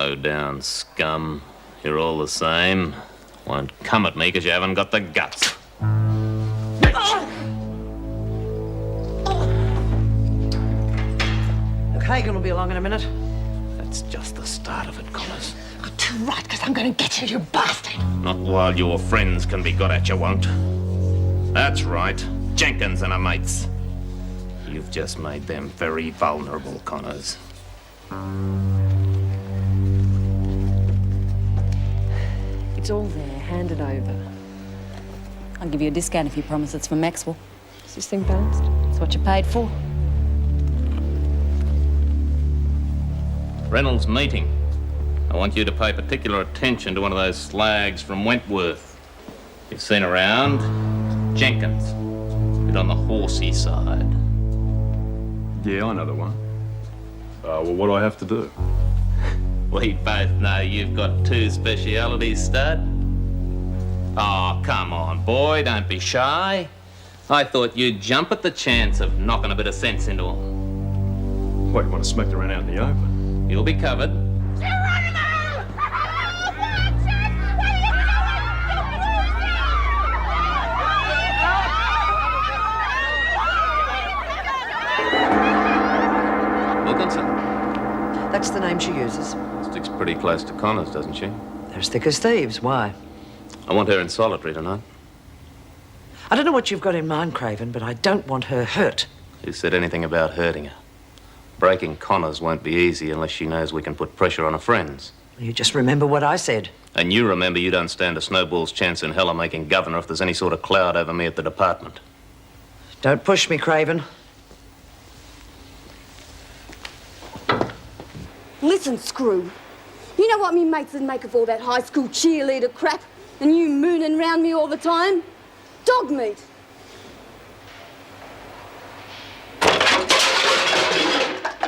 Low-down scum. You're all the same. Won't come at me because you haven't got the guts. Look, Hagen will be along in a minute. That's just the start of it, Connors. You're too right, because I'm going to get you, you bastard. Not while your friends can be got at, you won't. That's right. Jenkins and her mates. You've just made them very vulnerable, Connors. It's all there, hand it over. I'll give you a discount if you promise it's from Maxwell. Is this thing balanced? It's what you paid for. Reynolds meeting. I want you to pay particular attention to one of those slags from Wentworth. You've seen around. Jenkins. Bit on the horsey side. Yeah, I know the one. Well, what do I have to do? We both know you've got two specialities, stud. Oh, come on, boy, don't be shy. I thought you'd jump at the chance of knocking a bit of sense into him. What, you want to smack around out in the open? You'll be covered. Wilkinson. That's the name she uses. Sticks pretty close to Connors, doesn't she? They're as thick as thieves. Why? I want her in solitary tonight. I don't know what you've got in mind, Craven, but I don't want her hurt. Who said anything about hurting her? Breaking Connors won't be easy unless she knows we can put pressure on her friends. You just remember what I said. And you remember you don't stand a snowball's chance in hell of making governor if there's any sort of cloud over me at the department. Don't push me, Craven. Listen, Screw. You know what me mates would make of all that high school cheerleader crap? And you mooning round me all the time? Dog meat.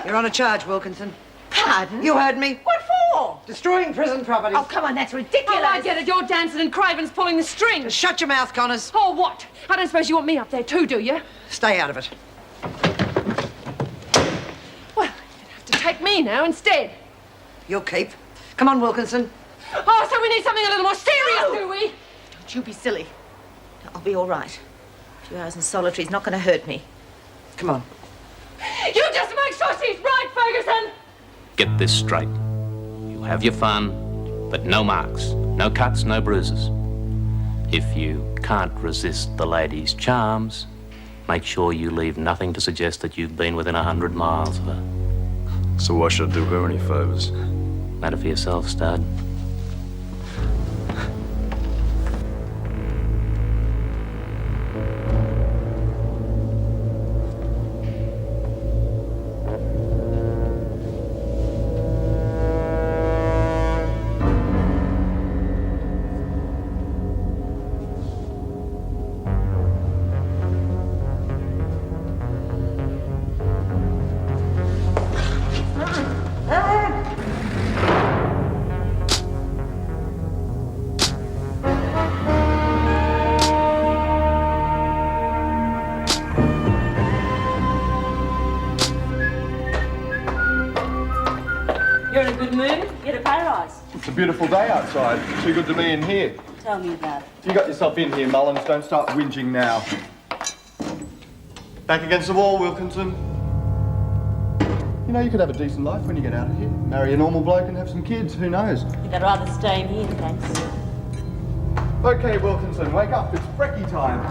You're on a charge, Wilkinson. Pardon? You heard me. What for? Destroying prison property. Oh, come on, that's ridiculous. Oh, I get it. You're dancing and Craven's pulling the strings. Just shut your mouth, Connors. Oh, what? I don't suppose you want me up there too, do you? Stay out of it. Well, you'd have to take me now instead. You'll keep. Come on, Wilkinson. Oh, so we need something a little more serious, do we? Don't you be silly. I'll be all right. A few hours in solitary's not going to hurt me. Come on. You just make sure she's right, Ferguson! Get this straight. You have your fun, but no marks, no cuts, no bruises. If you can't resist the lady's charms, make sure you leave nothing to suggest that you've been within 100 miles of her. So why should I do her any favours? Matter for yourself, stud. You're in a good mood? Get a pay rise. It's a beautiful day outside. Too good to be in here. Tell me about it. You got yourself in here, Mullins. Don't start whinging now. Back against the wall, Wilkinson. You know, you could have a decent life when you get out of here. Marry a normal bloke and have some kids. Who knows? Think I'd rather stay in here, thanks. Okay, Wilkinson, wake up. It's brekkie time.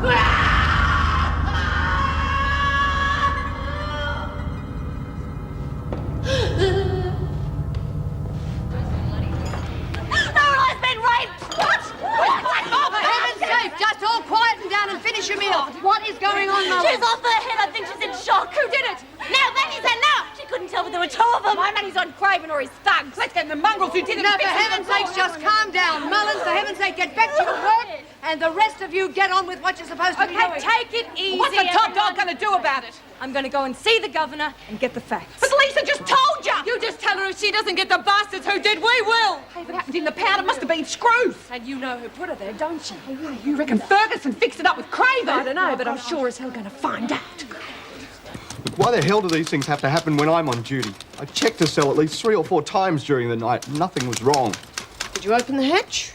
I've been raped! What? Oh, for heaven's sake, just all quieten down and finish your meal. What is going on, Mullins? She's off her head. I think she's in shock. Who did it? Now, Benny's enough. She couldn't tell, but there were two of them. My money's on Craven or his thugs. Let's get the mongrels who did it. No, for heaven's sake, just calm down. Mullins, for heaven's sake, get back to your work, and the rest of you get on with what you're supposed to be doing. take it easy. What's the top dog going to do about it? I'm going to go and see the governor and get the facts. But Lisa just told you. You just tell her if she doesn't get the bastards who did, we will. Hey, if it happened in the pound, it must have been Screws. And you know who put her there, don't you? You reckon Ferguson fixed it up with Craven? I don't know, but I'm sure as hell going to find out. Look, why the hell do these things have to happen when I'm on duty? I checked the cell at least 3 or 4 times during the night. Nothing was wrong. Did you open the hatch?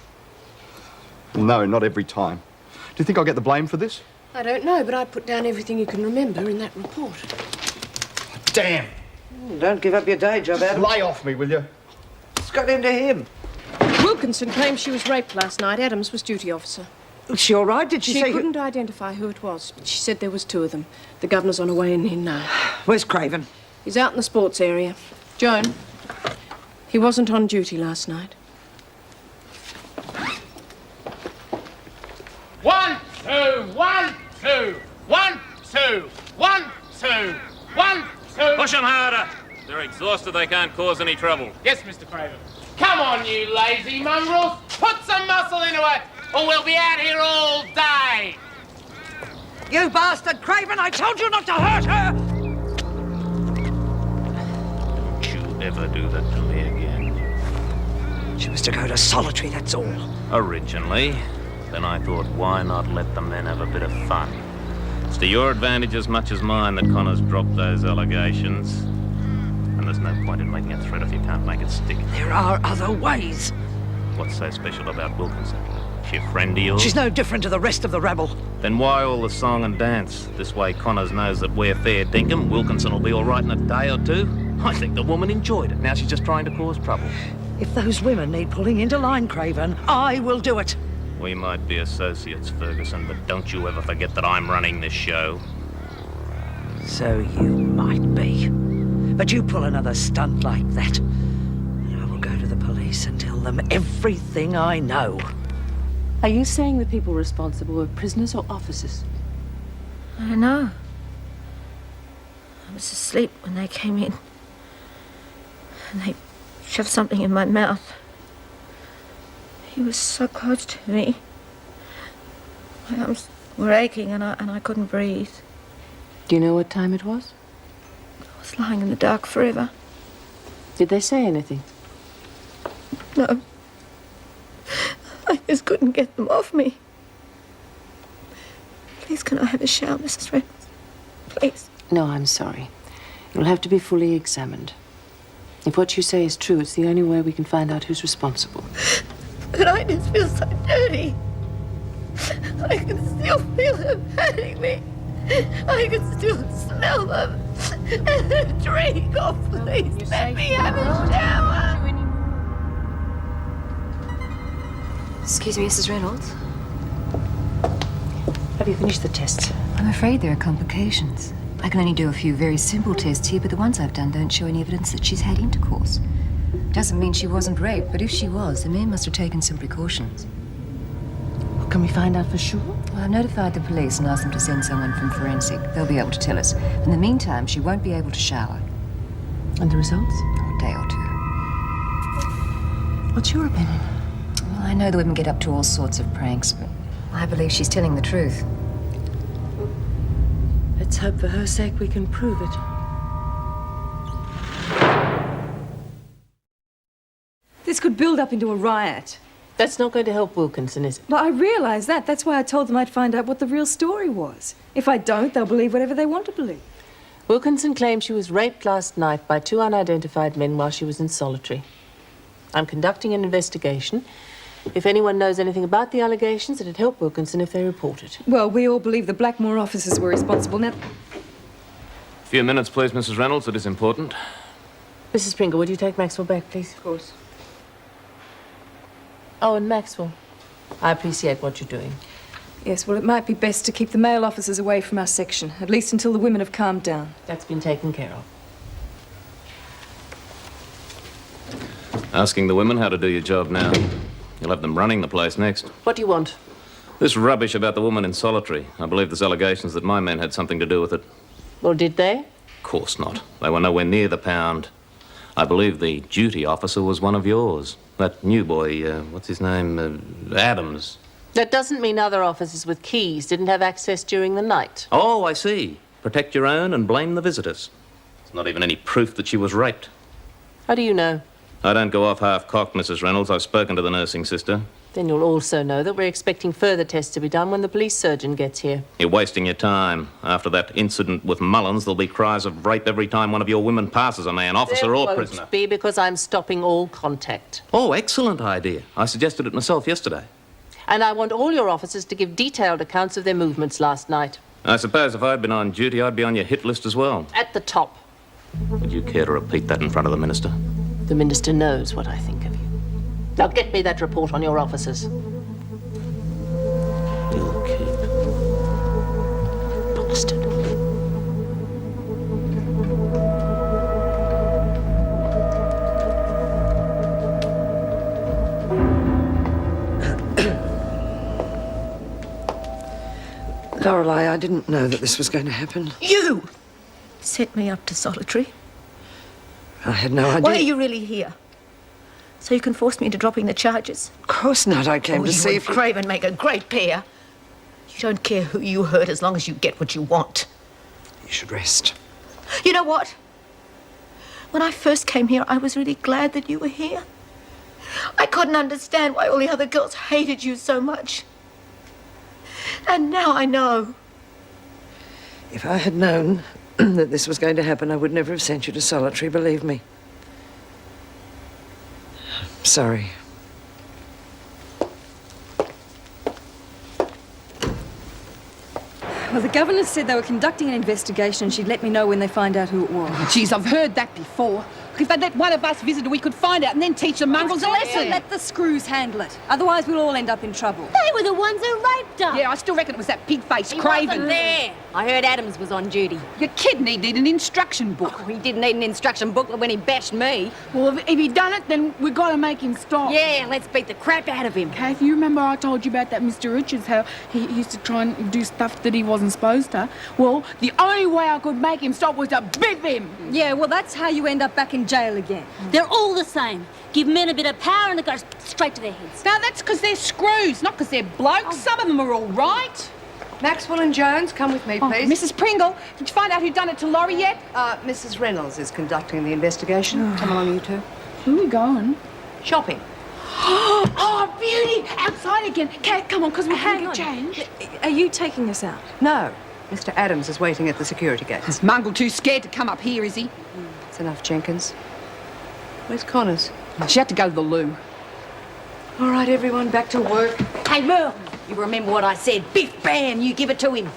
No, not every time. Do you think I'll get the blame for this? I don't know, but I put down everything you can remember in that report. Damn! Don't give up your day job, Adam. Lay off me, will you? What's got into him? Wilkinson claims she was raped last night. Adams was duty officer. Was she all right? Did she She say... couldn't identify who it was, but she said there was 2 of them. The governor's on her way in here now. Where's Craven? He's out in the sports area. Joan, he wasn't on duty last night. 1, 2, 1, 2, 1, 2, 1, 2, 1, 2. Push them harder. They're exhausted. They can't cause any trouble. Yes, Mr. Craven. Come on, you lazy mongrels. Put some muscle into it, or we'll be out here all day. You bastard, Craven! I told you not to hurt her! Don't you ever do that to me again. She was to go to solitary, that's all. Originally. Then I thought, why not let the men have a bit of fun? It's to your advantage as much as mine that Connor's dropped those allegations. And there's no point in making a threat if you can't make it stick. There are other ways. What's so special about Wilkinson? She a friend of yours? She's no different to the rest of the rabble. Then why all the song and dance? This way Connors knows that we're fair dinkum. Wilkinson will be all right in a day or 2. I think the woman enjoyed it. Now she's just trying to cause trouble. If those women need pulling into line, Craven, I will do it. We might be associates, Ferguson, but don't you ever forget that I'm running this show. So you might be. But you pull another stunt like that, and I will go to the police and tell them everything I know. Are you saying the people responsible were prisoners or officers? I don't know. I was asleep when they came in. And they shoved something in my mouth. He was so close to me. My arms were aching and I couldn't breathe. Do you know what time it was? I was lying in the dark forever. Did they say anything? No. I just couldn't get them off me. Please, can I have a shower, Mrs. Reynolds? Please. No, I'm sorry. You'll have to be fully examined. If what you say is true, it's the only way we can find out who's responsible. But I just feel so dirty. I can still feel them hurting me. I can still smell them. Drink, oh please, let me have a shower. Excuse me, Mrs. Reynolds. Have you finished the tests? I'm afraid there are complications. I can only do a few very simple tests here, but the ones I've done don't show any evidence that she's had intercourse. Doesn't mean she wasn't raped, but if she was, the men must have taken some precautions. Can we find out for sure? Well, I've notified the police and asked them to send someone from forensic. They'll be able to tell us. In the meantime, she won't be able to shower. And the results? A day or 2. What's your opinion? Well, I know the women get up to all sorts of pranks, but I believe she's telling the truth. Let's hope for her sake we can prove it. This could build up into a riot. That's not going to help Wilkinson, is it? Well, I realise that. That's why I told them I'd find out what the real story was. If I don't, they'll believe whatever they want to believe. Wilkinson claims she was raped last night by 2 unidentified men while she was in solitary. I'm conducting an investigation. If anyone knows anything about the allegations, it'd help Wilkinson if they report it. Well, we all believe the Blackmore officers were responsible. Now, A few minutes, please, Mrs. Reynolds. It is important. Mrs. Pringle, would you take Maxwell back, please? of course. Oh, and Maxwell, I appreciate what you're doing. Yes, well, it might be best to keep the male officers away from our section, at least until the women have calmed down. That's been taken care of. Asking the women how to do your job now. You'll have them running the place next. What do you want? This rubbish about the woman in solitary. I believe there's allegations that my men had something to do with it. Well, did they? Of course not. They were nowhere near the pound. I believe the duty officer was one of yours. That new boy, what's his name? Adams. That doesn't mean other officers with keys didn't have access during the night. Oh, I see. Protect your own and blame the visitors. There's not even any proof that she was raped. How do you know? I don't go off half-cocked, Mrs. Reynolds. I've spoken to the nursing sister. Then you'll also know that we're expecting further tests to be done when the police surgeon gets here. You're wasting your time. After that incident with Mullins, there'll be cries of rape every time one of your women passes a man, officer or prisoner. Won't be, because I'm stopping all contact. Oh, excellent idea. I suggested it myself yesterday. And I want all your officers to give detailed accounts of their movements last night. I suppose if I'd been on duty, I'd be on your hit list as well. At the top. Would you care to repeat that in front of the minister? The minister knows what I think of you. Now get me that report on your officers. You'll keep. Bastard. Lorelei, I didn't know that this was going to happen. You set me up to solitary. I had no idea. Why are you really here? So you can force me into dropping the charges? Of course not. I came to see you if and Craven make a great pair. You don't care who you hurt as long as you get what you want. you should rest. You know what? When I first came here, I was really glad that you were here. I couldn't understand why all the other girls hated you so much. And now I know. If I had known that this was going to happen, I would never have sent you to solitary, believe me. Sorry. Well, the governor said they were conducting an investigation and she'd let me know when they find out who it was. Geez, I've heard that before. If they'd let one of us visit her, we could find out and then teach the mongrels a lesson. Let the screws handle it. Otherwise, we'll all end up in trouble. They were the ones who raped her. Yeah, I still reckon it was that pig-faced He Craven. wasn't there. I heard Adams was on duty. Your kid needed an instruction book. Oh, he didn't need an instruction booklet when he bashed me. Well, if he done it, then we got to make him stop. Yeah, let's beat the crap out of him. Kath, you remember I told you about that Mr. Richards, how he used to try and do stuff that he wasn't supposed to? Well, the only way I could make him stop was to biff him. Yeah, well, that's how you end up back in jail again. They're all the same. Give men a bit of power and it goes straight to their heads. Now, that's because they're screws, not because they're blokes. Some of them are all right. Maxwell and Jones, come with me, please. Mrs. Pringle, did you find out who done it to Laurie yet? Mrs. Reynolds is conducting the investigation. Come along, you two. Who are we going? Shopping. Oh, beauty! Outside again. Kath, come on, because we're Hang going on. to change. Are you taking us out? No. Mr. Adams is waiting at the security gate. Is Mungle too scared to come up here, is he? It's enough, Jenkins. Where's Connors? She had to go to the loo. All right, everyone, back to work. Hey, Merle, you remember what I said. Biff, bam, you give it to him.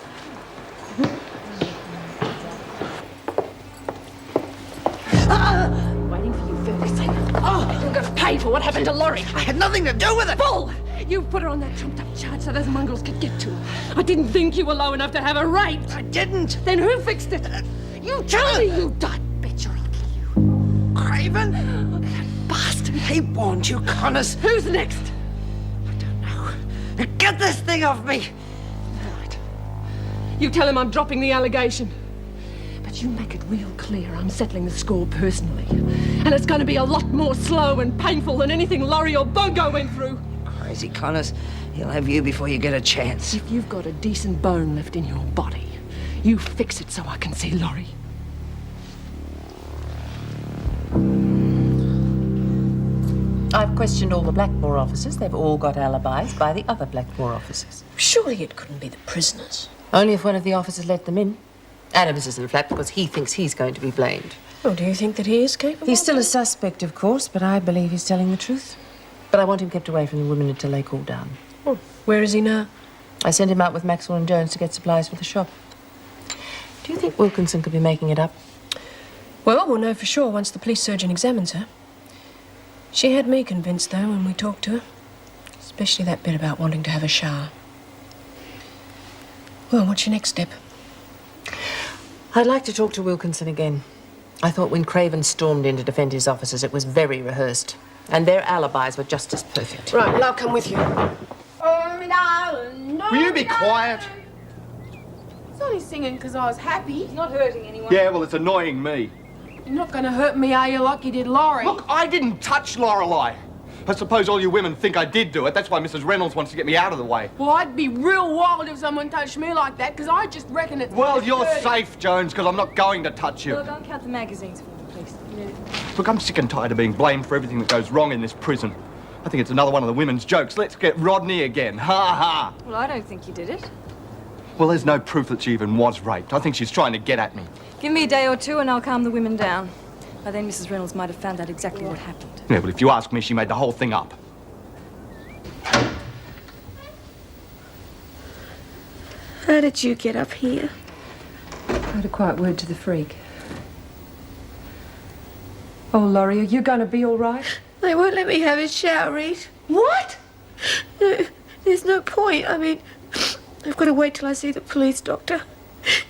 Waiting for you, Ferguson. Oh, you're going to pay for what happened to Laurie. I had nothing to do with it! Bull! You put her on that trumped-up charge so those mongrels could get to her. I didn't think you were low enough to have her raped. I didn't! Then who fixed it? You tell me you died. Bet you're I'll kill you. Craven? That bastard. He warned you, Connors. Who's next? I don't know. Now get this thing off me! Right. You tell him I'm dropping the allegation. But you make it real clear I'm settling the score personally. And it's going to be a lot more slow and painful than anything Laurie or Bongo went through. Crazy Connors. He'll have you before you get a chance. If you've got a decent bone left in your body, you fix it so I can see Laurie. I've questioned all the Blackmore officers. They've all got alibis by the other Blackmore officers. Surely it couldn't be the prisoners. Only if one of the officers let them in. Adams isn't flat because he thinks he's going to be blamed. Well, do you think that he is capable? He's still a suspect, of course, but I believe he's telling the truth. But I want him kept away from the women until they cool down. Oh, where is he now? I sent him out with Maxwell and Jones to get supplies for the shop. Do you think Wilkinson could be making it up? Well, we'll know for sure once the police surgeon examines her. She had me convinced, though, when we talked to her. Especially that bit about wanting to have a shower. Well, what's your next step? I'd like to talk to Wilkinson again. I thought when Craven stormed in to defend his officers, it was very rehearsed. And their alibis were just as perfect. Right, well, I'll come with you. Will you be quiet? I was only singing because I was happy. He's not hurting anyone. Yeah, well, it's annoying me. You're not going to hurt me, are you, like you did Laurie? Look, I didn't touch Lorelei. I suppose all you women think I did do it. That's why Mrs. Reynolds wants to get me out of the way. Well, I'd be real wild if someone touched me like that, because I just reckon it's... Well, you're safe, Jones, because I'm not going to touch you. Well, don't count the magazines for me, please. Look, I'm sick and tired of being blamed for everything that goes wrong in this prison. I think it's another one of the women's jokes. Let's get Rodney again. Ha ha. Well, I don't think you did it. Well, there's no proof that she even was raped. I think she's trying to get at me. Give me a day or two and I'll calm the women down. By then, Mrs. Reynolds might have found out exactly what happened. Yeah, well, if you ask me, she made the whole thing up. How did you get up here? I had a quiet word to the freak. Oh, Laurie, are you going to be all right? They won't let me have a shower, Reed. What? No, there's no point. I mean, I've got to wait till I see the police doctor.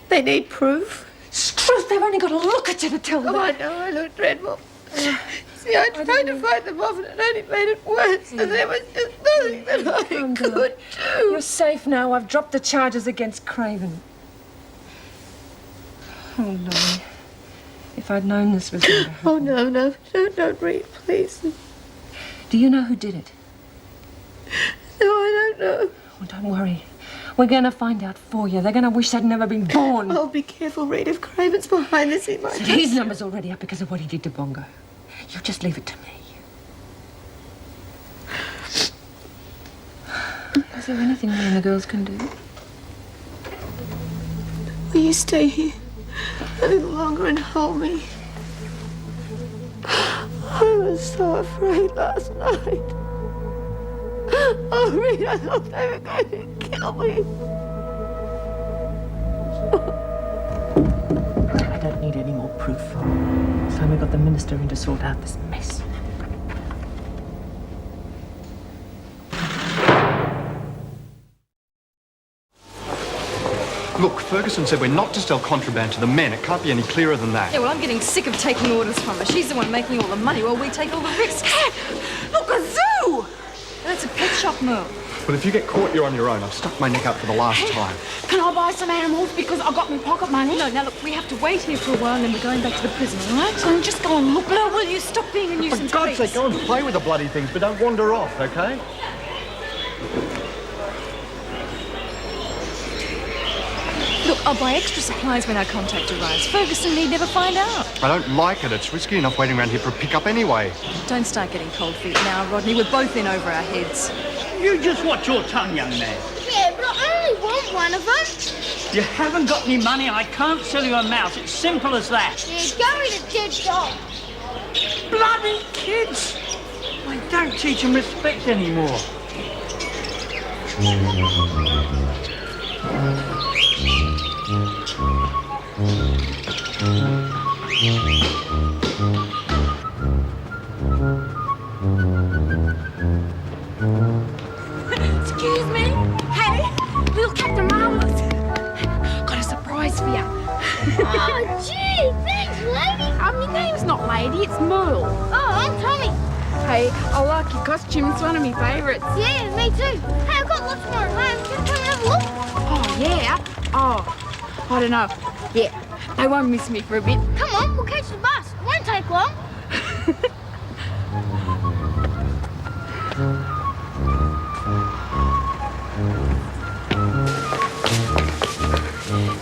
They need proof. Truth, they've only got to look at you to tell them. Oh, I know, I look dreadful. See, I tried to fight them off and it only made it worse. And there was just nothing that I could do. You're safe now. I've dropped the charges against Craven. Oh, Laurie. If I'd known this was going to happen. Oh, no, don't Reed, please. Do you know who did it? No, I don't know. Oh, don't worry. We're going to find out for you. They're going to wish they'd never been born. Oh, be careful, Reed. If Craven's behind this, he might... So his number's already up because of what he did to Bongo. You just leave it to me. Is there anything me and the girls can do? Will you stay here a little longer and hold me? I was so afraid last night. Oh, Reed, I thought they were going to kill me. I don't need any more proof. It's time we got the minister in to sort out this mess. Look, Ferguson said we're not to sell contraband to the men. It can't be any clearer than that. Yeah, well, I'm getting sick of taking orders from her. She's the one making all the money while we take all the risks. Look, a zoo! That's a pet shop move. But if you get caught, you're on your own. I've stuck my neck out for the last time. Can I buy some animals because I got my pocket money? No, now look, we have to wait here for a while and then we're going back to the prison, all right? So just go and look. No, will you stop being a nuisance, For God's please? sake, go and play with the bloody things, but don't wander off, okay? Look, I'll buy extra supplies when our contact arrives. Ferguson need never find out. I don't like it. It's risky enough waiting around here for a pickup anyway. Don't start getting cold feet now, Rodney. We're both in over our heads. You just watch your tongue, young man. Yeah, but I only want one of them. You haven't got any money, I can't sell you a mouse. It's simple as that. Yeah, go eat a dead dog. Bloody kids! I don't teach them respect anymore. Excuse me? Hey, little Captain Marvelous. Got a surprise for you. Oh, gee, thanks, lady. My name's not Lady, it's Merle. Oh, I'm Tommy. Hey, I like your costume. It's one of my favourites. Yeah, me too. Hey, I've got lots more at home. Can you come and have a look? Oh, yeah? Oh, I don't know. Yeah, they won't miss me for a bit. Come on, we'll catch the bus. It won't take long.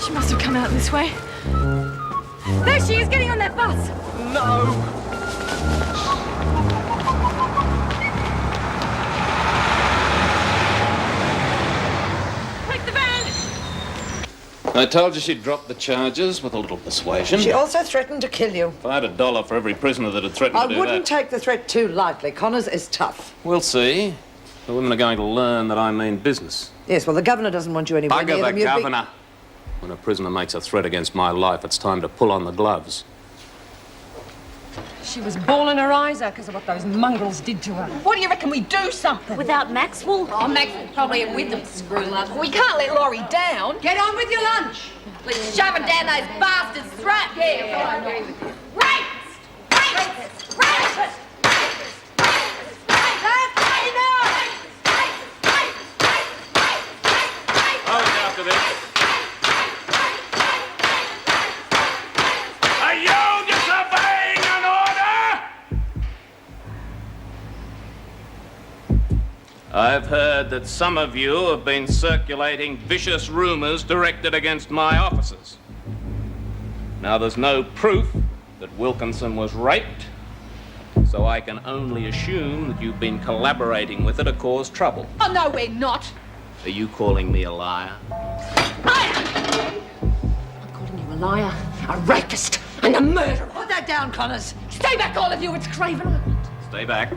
She must have come out this way. There she is, getting on that bus. No! Take the van. I told you she'd drop the charges with a little persuasion. She also threatened to kill you. If I had $1 for every prisoner that had threatened I to do wouldn't that. take the threat too lightly. Connors is tough. We'll see. The women are going to learn that I mean business. Yes, well, the governor doesn't want you anywhere near Bugger them. the governor. When a prisoner makes a threat against my life, it's time to pull on the gloves. She was bawling her eyes out because of what those mongrels did to her. What do you reckon we do something? Without Maxwell? Oh, Maxwell's probably with them, screw love. We can't let Laurie down. Get on with your lunch. Let's shove it down those bastards' throats. Yeah, I agree with you. Rapist! Rapist! Rapist! I'll look after this. Are you disobeying an order? I've heard that some of you have been circulating vicious rumors directed against my officers. Now, there's no proof that Wilkinson was raped, So I can only assume that you've been collaborating with her to cause trouble. Oh, no, we're not. Are you calling me a liar? I'm calling you a liar, a rapist, and a murderer. Put that down, Connors. Stay back, all of you. It's Craven Island. Stay back.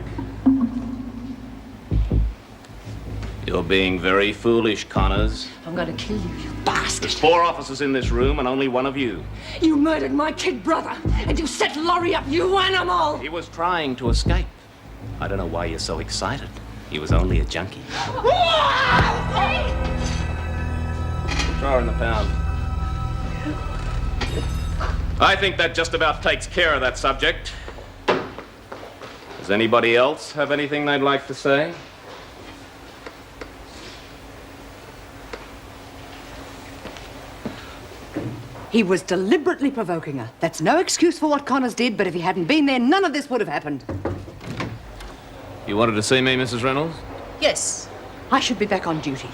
You're being very foolish, Connors. I'm going to kill you, you bastard. There's 4 officers in this room and only one of you. You murdered my kid brother, and you set Laurie up, you animal! He was trying to escape. I don't know why you're so excited. He was only a junkie. Throw her in the pound. I think that just about takes care of that subject. Does anybody else have anything they'd like to say? He was deliberately provoking her. That's no excuse for what Connors did, but if he hadn't been there, none of this would have happened. You wanted to see me, Mrs. Reynolds? Yes. I should be back on duty.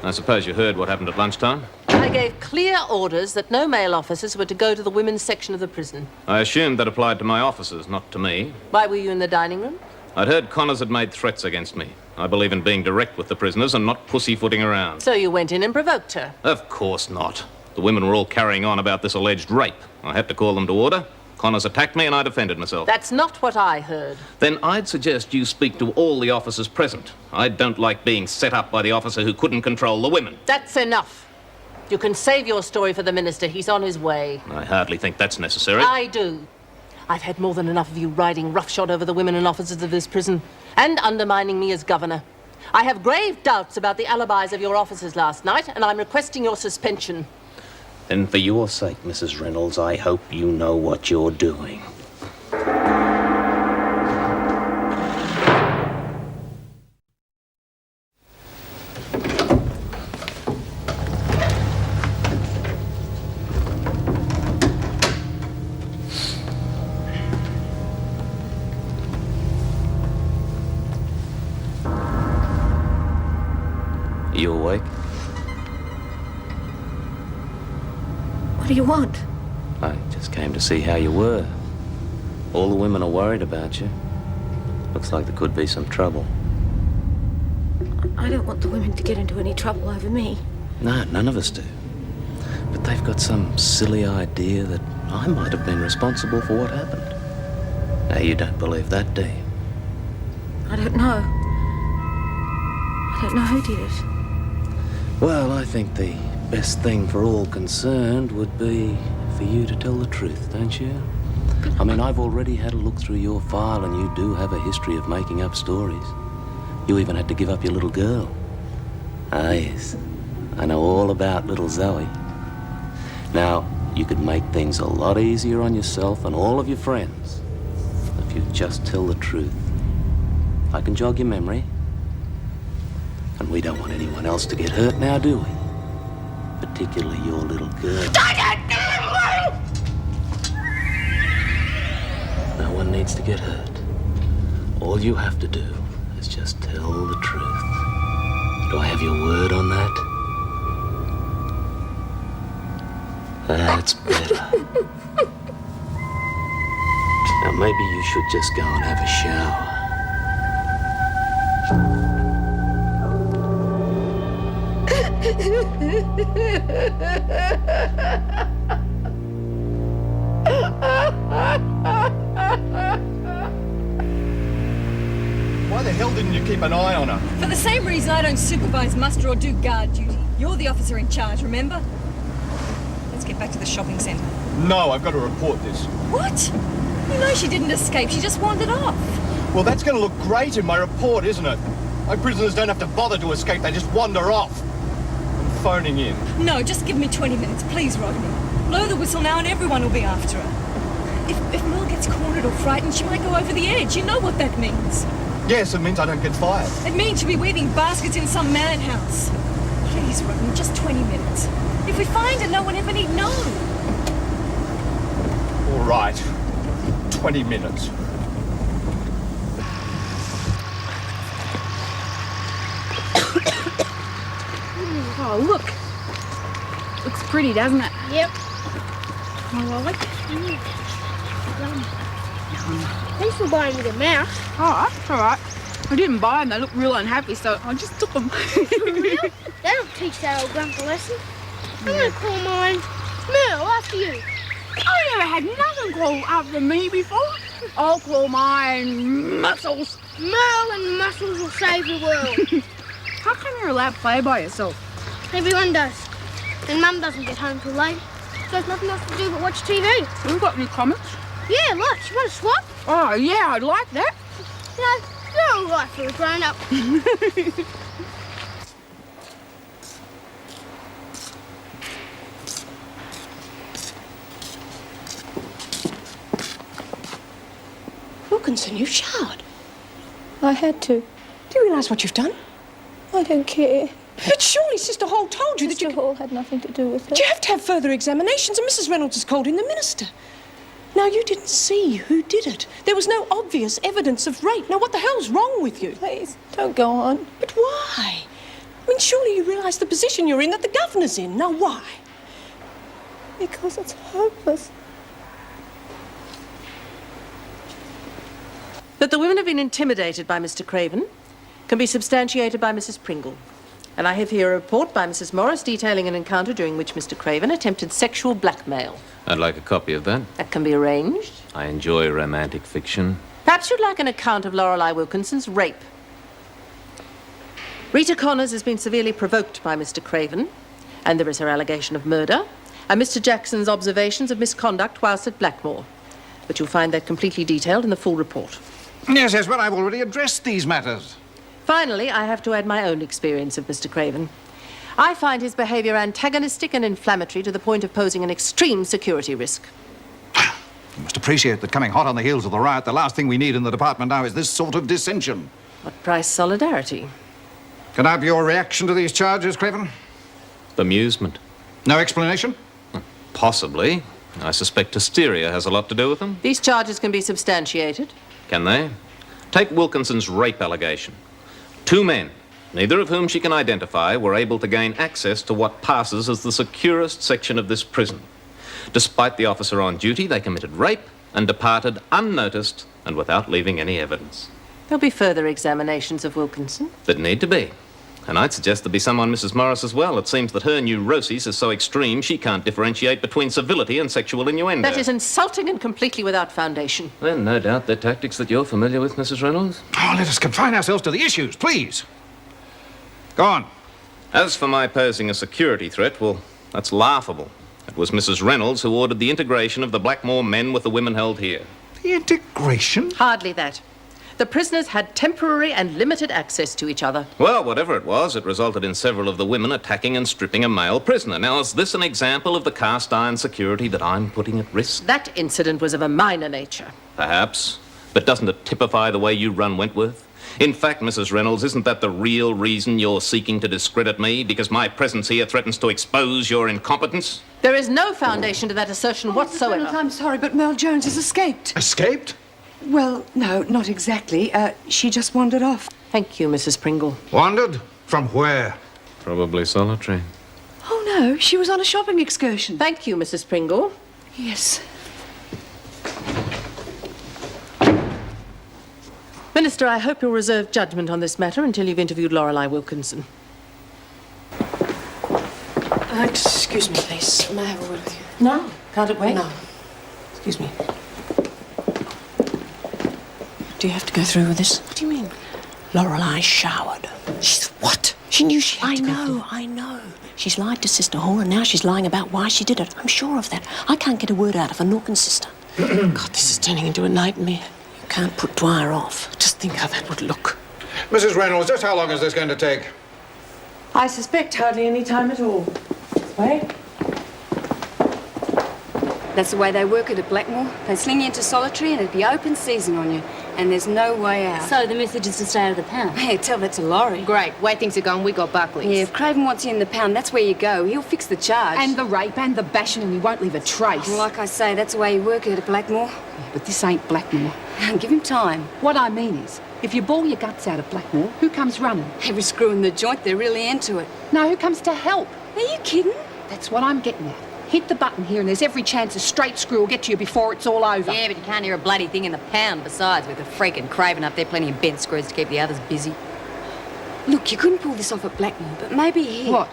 I suppose you heard what happened at lunchtime? I gave clear orders that no male officers were to go to the women's section of the prison. I assumed that applied to my officers, not to me. Why were you in the dining room? I'd heard Connors had made threats against me. I believe in being direct with the prisoners and not pussyfooting around. So you went in and provoked her? Of course not. The women were all carrying on about this alleged rape. I had to call them to order. Connors attacked me and I defended myself. That's not what I heard. Then I'd suggest you speak to all the officers present. I don't like being set up by the officer who couldn't control the women. That's enough. You can save your story for the minister. He's on his way. I hardly think that's necessary. I do. I've had more than enough of you riding roughshod over the women and officers of this prison and undermining me as governor. I have grave doubts about the alibis of your officers last night, and I'm requesting your suspension. Then for your sake, Mrs. Reynolds, I hope you know what you're doing. Are you awake? What do you want? I just came to see how you were. All the women are worried about you. Looks like there could be some trouble. I don't want the women to get into any trouble over me. No, none of us do. But they've got some silly idea that I might have been responsible for what happened. Now, you don't believe that, do you? I don't know. I don't know who did it. Well, I think the best thing for all concerned would be for you to tell the truth, don't you? I mean, I've already had a look through your file, and you do have a history of making up stories. You even had to give up your little girl. Ah, yes. I know all about little Zoe. Now, you could make things a lot easier on yourself and all of your friends if you just tell the truth. I can jog your memory. And we don't want anyone else to get hurt now, do we? Particularly your little girl. No one needs to get hurt. All you have to do is just tell the truth. Do I have your word on that? That's better. Now maybe you should just go and have a shower. Why the hell didn't you keep an eye on her? For the same reason I don't supervise muster or do guard duty. You're the officer in charge, remember? Let's get back to the shopping centre. No, I've got to report this. What? You know she didn't escape, she just wandered off. Well, that's going to look great in my report, isn't it? My prisoners don't have to bother to escape, they just wander off. I'm phoning in. No, just give me 20 minutes, please, Rodney. Blow the whistle now and everyone will be after her. If Mel gets cornered or frightened, she might go over the edge. You know what that means. Yes, it means I don't get fired. It means she'll be weaving baskets in some madhouse. Please, Rodney, just 20 minutes. If we find her, no one ever need know. All right. 20 minutes. Oh, look. Looks pretty, doesn't it? Yep. I like it. Connor. Thanks for buying me the mouse. All right. I didn't buy them. They looked real unhappy, so I just took them. Real? That'll teach that old grump a lesson. I'm gonna call mine Merle after you. I never had nothing called after me before. I'll call mine Muscles. Merle and Muscles will save the world. How come you're allowed to play by yourself? Everyone does. And Mum doesn't get home till late. So there's nothing else to do but watch TV. You got any comments? Yeah, look, you want to swap? Oh, yeah, I'd like that. You know, you're all right for a grown-up. Wilkinson, you showered. I had to. Do you realise what you've done? I don't care. But surely Sister Hall told you that you... Sister Hall had nothing to do with it. But you have to have further examinations, and Mrs. Reynolds has called in the minister. Now, you didn't see who did it. There was no obvious evidence of rape. Now, what the hell's wrong with you? Please, don't go on. But why? I mean, surely you realise the position you're in, that the governor's in. Now, why? Because it's hopeless. That the women have been intimidated by Mr. Craven can be substantiated by Mrs. Pringle. And I have here a report by Mrs. Morris detailing an encounter during which Mr. Craven attempted sexual blackmail. I'd like a copy of that. That can be arranged. I enjoy romantic fiction. Perhaps you'd like an account of Lorelei Wilkinson's rape. Rita Connors has been severely provoked by Mr. Craven, and there is her allegation of murder, and Mr. Jackson's observations of misconduct whilst at Blackmore. But you'll find that completely detailed in the full report. Yes, but I've already addressed these matters. Finally, I have to add my own experience of Mr. Craven. I find his behaviour antagonistic and inflammatory to the point of posing an extreme security risk. You must appreciate that coming hot on the heels of the riot, the last thing we need in the department now is this sort of dissension. What price solidarity? Can I have your reaction to these charges, Craven? Bemusement. No explanation? Possibly. I suspect hysteria has a lot to do with them. These charges can be substantiated. Can they? Take Wilkinson's rape allegation. 2 men, neither of whom she can identify, were able to gain access to what passes as the securest section of this prison. Despite the officer on duty, they committed rape and departed unnoticed and without leaving any evidence. There'll be further examinations of Wilkinson. That need to be. And I'd suggest there be some on Mrs. Morris as well. It seems that her neuroses is so extreme she can't differentiate between civility and sexual innuendo. That is insulting and completely without foundation. Then no doubt they're tactics that you're familiar with, Mrs. Reynolds. Oh, let us confine ourselves to the issues, please. Go on. As for my posing a security threat, well, that's laughable. It was Mrs. Reynolds who ordered the integration of the Blackmore men with the women held here. The integration? Hardly that. The prisoners had temporary and limited access to each other. Well, whatever it was, it resulted in several of the women attacking and stripping a male prisoner. Now, is this an example of the cast-iron security that I'm putting at risk? That incident was of a minor nature. Perhaps. But doesn't it typify the way you run Wentworth? In fact, Mrs. Reynolds, isn't that the real reason you're seeking to discredit me? Because my presence here threatens to expose your incompetence? There is no foundation to that assertion whatsoever. Reynolds, I'm sorry, but Merle Jones has escaped. Escaped? Well, no, not exactly. She just wandered off. Thank you, Mrs. Pringle. Wandered? From where? Probably solitary. Oh, no, she was on a shopping excursion. Thank you, Mrs. Pringle. Yes. Minister, I hope you'll reserve judgment on this matter until you've interviewed Lorelei Wilkinson. Excuse me, please. May I have a word with you? No. Can't it wait? No. Excuse me. Do you have to go through with this? What do you mean? Lorelei showered. She's what? She knew she had to go. I know. She's lied to Sister Hall, and now she's lying about why she did it. I'm sure of that. I can't get a word out of her, nor can Sister. God, this is turning into a nightmare. You can't put Dwyer off. Just think how that would look. Mrs. Reynolds, just how long is this going to take? I suspect hardly any time at all. Wait. That's the way they work it at Blackmore. They sling you into solitary and it'd be open season on you. And there's no way out. So the message is to stay out of the pound? Hey, tell that to Laurie. Great. Way things are going, we got Buckley's. Yeah, if Craven wants you in the pound, that's where you go. He'll fix the charge. And the rape and the bashing, and he won't leave a trace. Well, like I say, that's the way you work it at Blackmore. Yeah, but this ain't Blackmore. Give him time. What I mean is, if you bawl your guts out of Blackmore, who comes running? Every screw in the joint, they're really into it. No, who comes to help? Are you kidding? That's what I'm getting at. Hit the button here and there's every chance a straight screw will get to you before it's all over. Yeah, but you can't hear a bloody thing in the pound. Besides, with the freaking Craven up there, plenty of bent screws to keep the others busy. Look, you couldn't pull this off at Blackmore, but maybe here. What?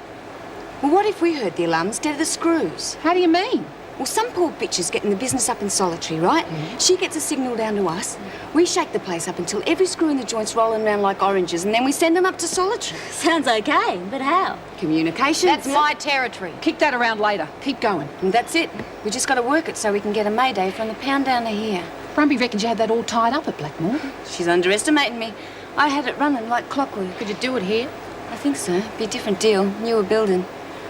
Well, what if we heard the alarm instead of the screws? How do you mean? Well, some poor bitch is getting the business up in Solitary, right? She gets a signal down to us. We shake the place up until every screw in the joint's rolling around like oranges, and then we send them up to Solitary. Sounds okay, but how? Communications. That's my territory. Kick that around later. Keep going. And that's it. We just got to work it so we can get a mayday from the pound down to here. Brumby reckons you had that all tied up at Blackmore. She's underestimating me. I had it running like clockwork. Could you do it here? I think so. Be a different deal. Newer building.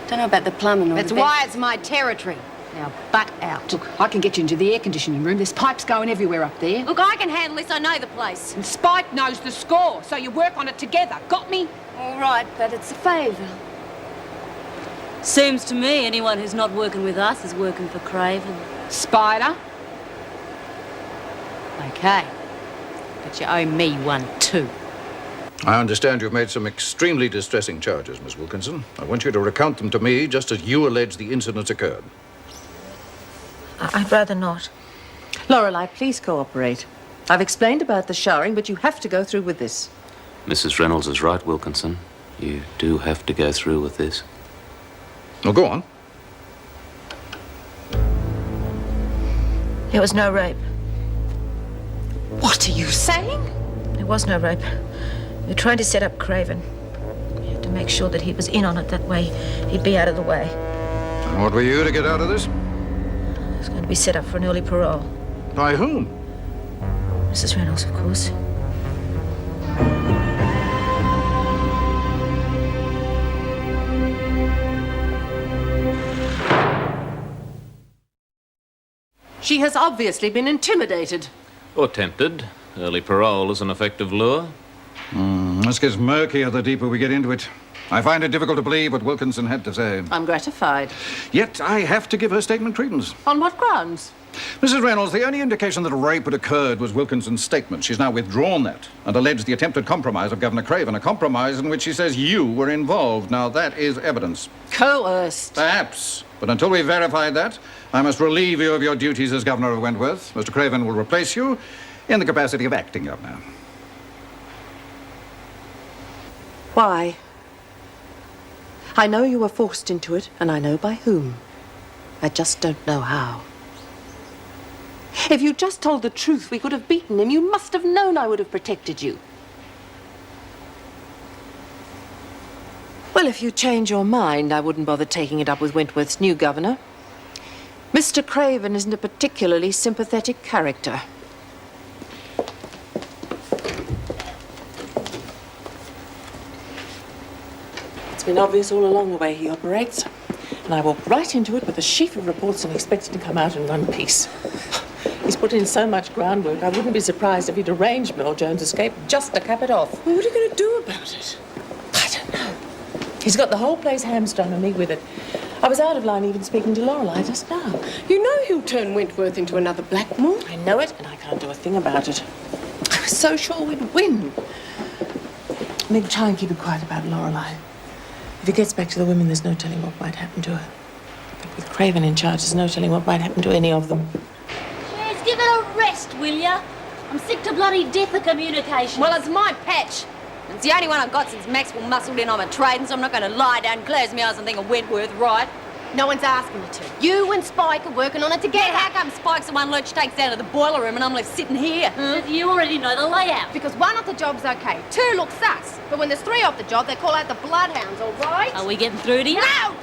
Don't know about the plumbing or That's the why it's my territory. Now, butt out. Look, I can get you into the air conditioning room. There's pipes going everywhere up there. Look, I can handle this. I know the place. And Spike knows the score, so you work on it together. Got me? All right, but it's a favour. Seems to me anyone who's not working with us is working for Craven. Spider? Okay. But you owe me one, too. I understand you've made some extremely distressing charges, Miss Wilkinson. I want you to recount them to me just as you allege the incidents occurred. I'd rather not. Lorelei, please cooperate. I've explained about the showering, but you have to go through with this. Mrs. Reynolds is right, Wilkinson. You do have to go through with this. Well, go on. There was no rape. What are you saying? There was no rape. We were trying to set up Craven. We had to make sure that he was in on it. That way he'd be out of the way. And what were you to get out of this? It was going to be set up for an early parole. By whom? Mrs. Reynolds, of course. She has obviously been intimidated. Or tempted. Early parole is an effective lure. This gets murkier the deeper we get into it. I find it difficult to believe what Wilkinson had to say. I'm gratified. Yet I have to give her statement credence. On what grounds? Mrs. Reynolds, the only indication that a rape had occurred was Wilkinson's statement. She's now withdrawn that and alleged the attempted compromise of Governor Craven, a compromise in which she says you were involved. Now, that is evidence. Coerced. Perhaps. But until we've verified that, I must relieve you of your duties as Governor of Wentworth. Mr. Craven will replace you in the capacity of acting governor. Why? I know you were forced into it, and I know by whom. I just don't know how. If you'd just told the truth, we could have beaten him. You must have known I would have protected you. Well, if you change your mind, I wouldn't bother taking it up with Wentworth's new governor. Mr. Craven isn't a particularly sympathetic character. It's been obvious all along the way he operates, and I walked right into it with a sheaf of reports and expected to come out in one piece. He's put in so much groundwork, I wouldn't be surprised if he'd arranged Mel Jones' escape just to cap it off. Well, what are you going to do about it? I don't know. He's got the whole place hamstrung and me with it. I was out of line even speaking to Lorelei just now. You know he'll turn Wentworth into another Blackmore. I know it, and I can't do a thing about it. I was so sure we'd win. Meg, try and keep it quiet about Lorelei. If he gets back to the women, there's no telling what might happen to her. But with Craven in charge, there's no telling what might happen to any of them. Yes, give it a rest, will ya? I'm sick to bloody death of communication. Well, it's my patch. It's the only one I've got since Maxwell muscled in on my trading, so I'm not going to lie down, close my eyes and think of Wentworth, right? No one's asking you to. You and Spike are working on it together. Yeah, how come Spike's the one Lurch takes down to the boiler room and I'm left sitting here? You already know the layout. Because one off the job's okay, two looks sus. But when there's three off the job, they call out the bloodhounds, all right? Are we getting through to you? No!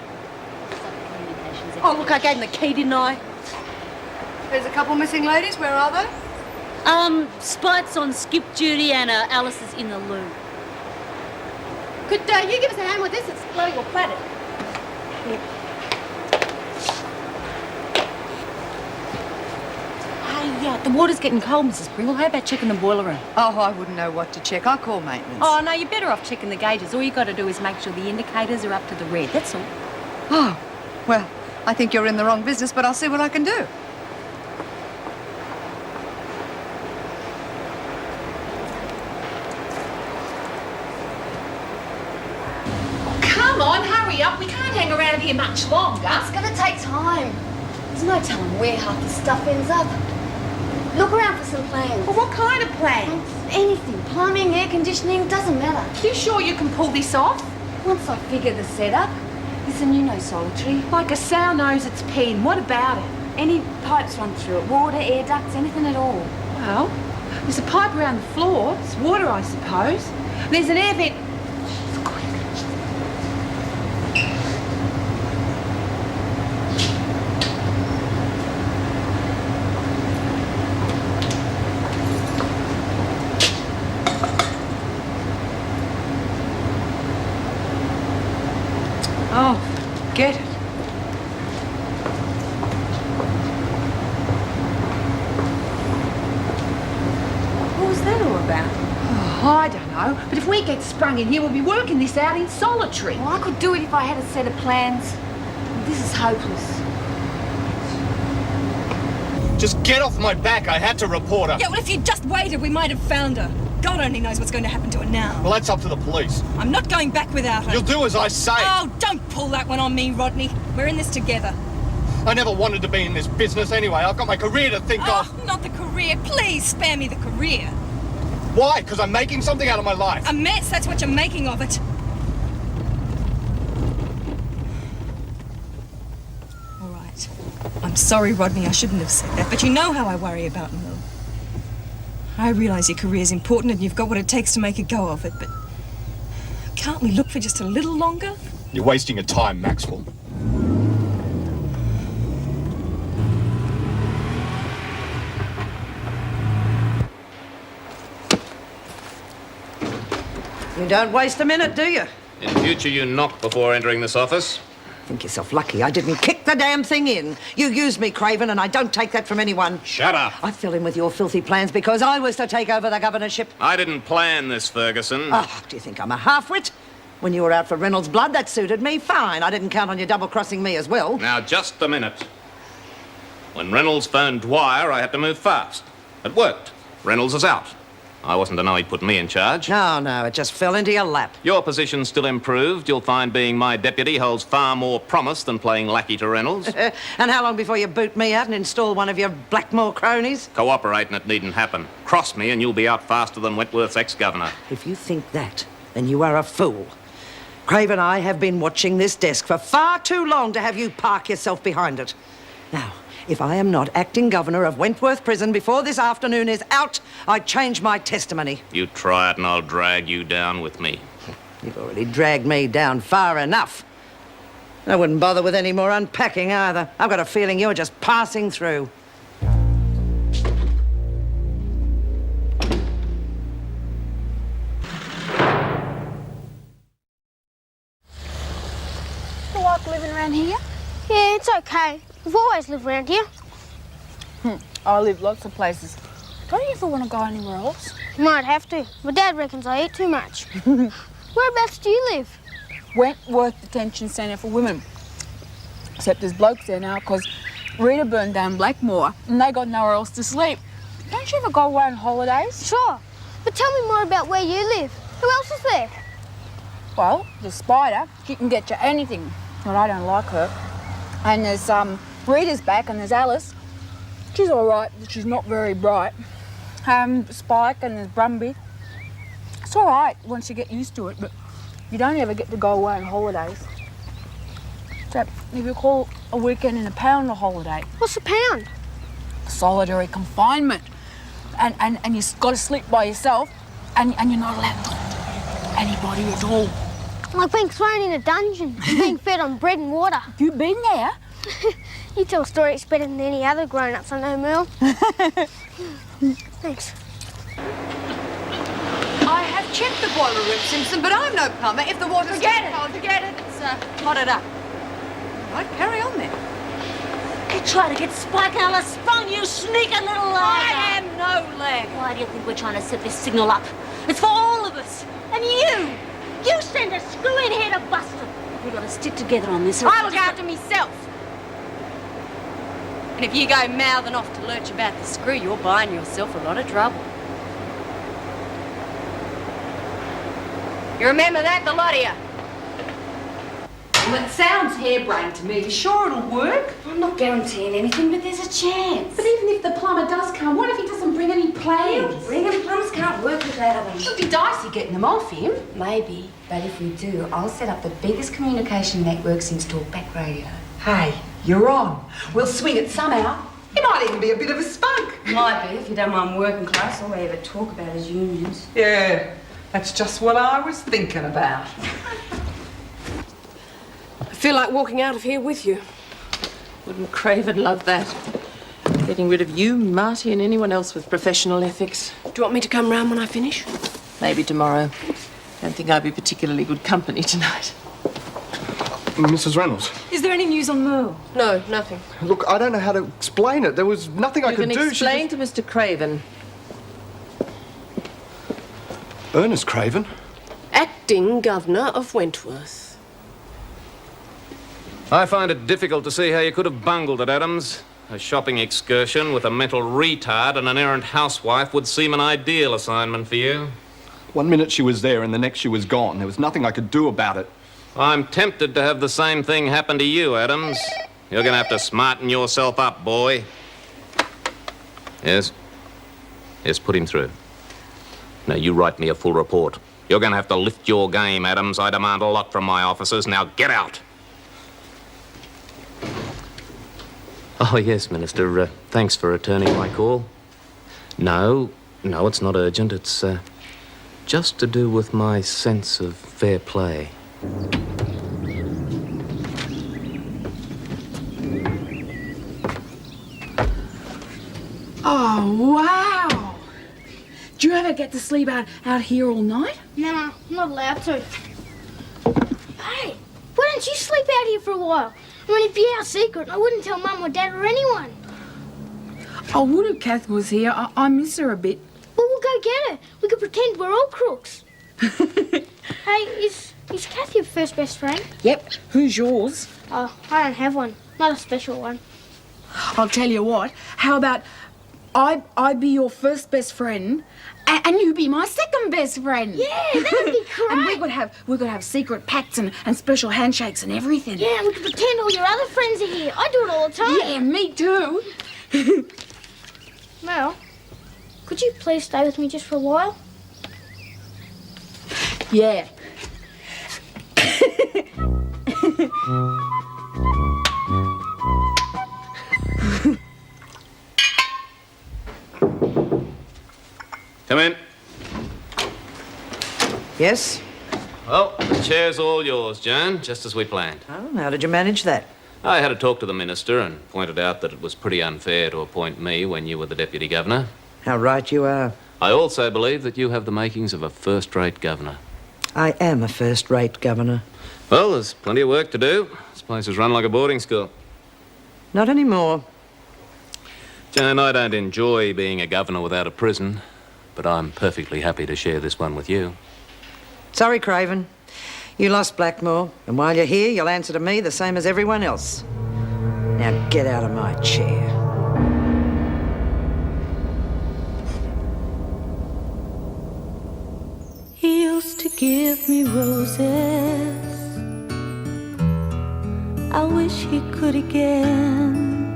Oh, look, I gave him the key, didn't I? There's a couple missing ladies. Where are they? Spite's on skip duty and Alice is in the loo. Could you give us a hand with this? It's bloody well platted. Hey, the water's getting cold, Mrs. Pringle. How about checking the boiler room? Oh, I wouldn't know what to check. I'll call maintenance. Oh, no, you're better off checking the gauges. All you got to do is make sure the indicators are up to the red. That's all. Oh, well, I think you're in the wrong business, but I'll see what I can do. Come on, hurry up. We can't hang around here much longer. It's gonna take time. There's no telling where half this stuff ends up. Look around for some plans. Well, what kind of plans? Anything. Plumbing, air conditioning, doesn't matter. You sure you can pull this off? Once I figure the setup. Listen, you know solitary. Like a sow knows its pen. What about it? Any pipes run through it. Water, air ducts, anything at all. Well, there's a pipe around the floor. It's water, I suppose. There's an air vent. Oh, get it. What was that all about? Oh, I don't know. But if we get sprung in here, we'll be working this out in solitary. Well, I could do it if I had a set of plans. This is hopeless. Just get off my back. I had to report her. Yeah, well, if you'd just waited, we might have found her. God only knows what's going to happen to her now. Well, that's up to the police. I'm not going back without her. You'll do as I say. Oh, don't pull that one on me, Rodney. We're in this together. I never wanted to be in this business anyway. I've got my career to think of. Oh, not the career. Please spare me the career. Why? Because I'm making something out of my life. A mess, that's what you're making of it. All right. I'm sorry, Rodney, I shouldn't have said that, but you know how I worry about Mel. I realise your career's important and you've got what it takes to make a go of it, but can't we look for just a little longer? You're wasting your time, Maxwell. You don't waste a minute, do you? In future, you knock before entering this office. Think yourself lucky I didn't kick the damn thing in. You used me, Craven, and I don't take that from anyone. Shut up. I fell in with your filthy plans because I was to take over the governorship. I didn't plan this, Ferguson. Oh, do you think I'm a half-wit? When you were out for Reynolds' blood, that suited me fine. I didn't count on you double-crossing me as well. Now, just a minute. When Reynolds phoned Dwyer, I had to move fast. It worked. Reynolds is out. I wasn't to know he'd put me in charge. No, it just fell into your lap. Your position's still improved. You'll find being my deputy holds far more promise than playing lackey to Reynolds. And how long before you boot me out and install one of your Blackmore cronies? Cooperate and it needn't happen. Cross me and you'll be out faster than Wentworth's ex-governor. If you think that, then you are a fool. Crave and I have been watching this desk for far too long to have you park yourself behind it. Now, if I am not acting governor of Wentworth Prison before this afternoon is out, I change my testimony. You try it and I'll drag you down with me. You've already dragged me down far enough. I wouldn't bother with any more unpacking either. I've got a feeling you're just passing through. You like living around here? Yeah, it's okay. We've always lived around here. I live lots of places. Don't you ever want to go anywhere else? Might have to. My dad reckons I eat too much. Whereabouts do you live? Wentworth Detention Centre for Women. Except there's blokes there now because Rita burned down Blackmore and they got nowhere else to sleep. Don't you ever go away on holidays? Sure. But tell me more about where you live. Who else is there? Well, there's Spider. She can get you anything, but I don't like her. And there's Rita's back and there's Alice. She's all right, but she's not very bright. Spike and there's Brumby. It's all right once you get used to it, but you don't ever get to go away on holidays. Except if you call a weekend in a pound a holiday. What's a pound? Solitary confinement. And you've got to sleep by yourself and you're not allowed to talk to anybody at all. Like being thrown in a dungeon and being fed on bread and water. You've been there? You tell stories better than any other grown-ups I know, Merle. Thanks. I have checked the boiler room, Simpson, but I'm no plumber. If the water's... Forget it. It's hotted up. Right, carry on then. You try to get Spike out of spawn, you sneaking little lag. I am no lag. Why do you think we're trying to set this signal up? It's for all of us. And you send a screw-in here to bust them. We've got to stick together on this. I look after myself. And if you go mouthing off to lurch about the screw, you're buying yourself a lot of trouble. You remember that, the lot of you? Well, it sounds harebrained to me. You sure it'll work? I'm not guaranteeing anything, but there's a chance. But even if the plumber does come, what if he doesn't bring any plans? Bring him. Plumbers can't work without them. It'll be dicey getting them off him. Maybe, but if we do, I'll set up the biggest communication network since talkback radio. Hey, you're on. We'll swing it somehow. He might even be a bit of a spunk. Might be, if you don't mind working class. All we ever talk about is unions. Yeah, that's just what I was thinking about. I feel like walking out of here with you. Wouldn't Craven love that? Getting rid of you, Marty, and anyone else with professional ethics. Do you want me to come round when I finish? Maybe tomorrow. Don't think I'd be particularly good company tonight. Mrs. Reynolds. Is there any news on Merle? No, nothing. Look, I don't know how to explain it. There was nothing I could do. You can explain to Mr. Craven. Ernest Craven? Acting Governor of Wentworth. I find it difficult to see how you could have bungled it, Adams. A shopping excursion with a mental retard and an errant housewife would seem an ideal assignment for you. 1 minute she was there and the next she was gone. There was nothing I could do about it. I'm tempted to have the same thing happen to you, Adams. You're going to have to smarten yourself up, boy. Yes? Yes, put him through. Now, you write me a full report. You're going to have to lift your game, Adams. I demand a lot from my officers. Now, get out. Oh, yes, Minister. Thanks for returning my call. No, it's not urgent. It's just to do with my sense of fair play. Oh, wow! Do you ever get to sleep out here all night? No, I'm not allowed to. Hey, why don't you sleep out here for a while? I mean, it'd be our secret. I wouldn't tell Mum or Dad or anyone. I would if Kath was here. I miss her a bit. Well, we'll go get her. We could pretend we're all crooks. Hey, is Kath your first best friend? Yep. Who's yours? Oh, I don't have one. Not a special one. I'll tell you what. How about I be your first best friend, and you be my second best friend? Yeah, that would be great. And we could have secret pacts and special handshakes and everything. Yeah, we could pretend all your other friends are here. I do it all the time. Yeah, me too. Mel, could you please stay with me just for a while? Yeah. Come in. Yes? Well, the chair's all yours, Joan, just as we planned. Oh, how did you manage that? I had a talk to the minister and pointed out that it was pretty unfair to appoint me when you were the deputy governor. How right you are. I also believe that you have the makings of a first-rate governor. I am a first-rate governor. Well, there's plenty of work to do. This place is run like a boarding school. Not anymore. Joan, I don't enjoy being a governor without a prison, but I'm perfectly happy to share this one with you. Sorry, Craven. You lost Blackmore, and while you're here, you'll answer to me the same as everyone else. Now get out of my chair. He used to give me roses. I wish he could again.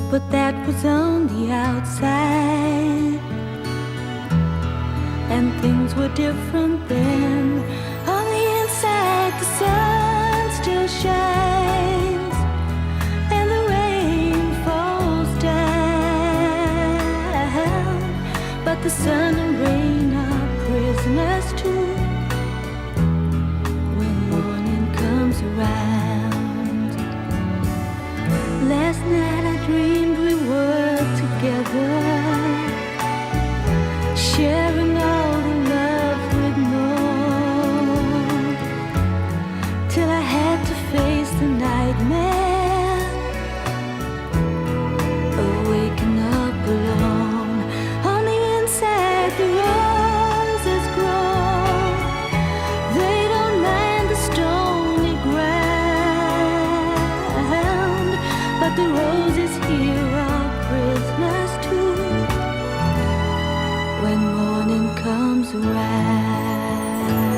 But that was on the outside, and things were different then. On the inside, the sun still shines, and the rain falls down. But the sun and rain are prisoners too when morning comes around. Last night I dreamed we were together, sharing all the love we'd known, till I had to face the nightmare of waking up alone. On the inside, the roses grow. They don't mind the stony ground, but the roses here are prisoners too when morning comes around.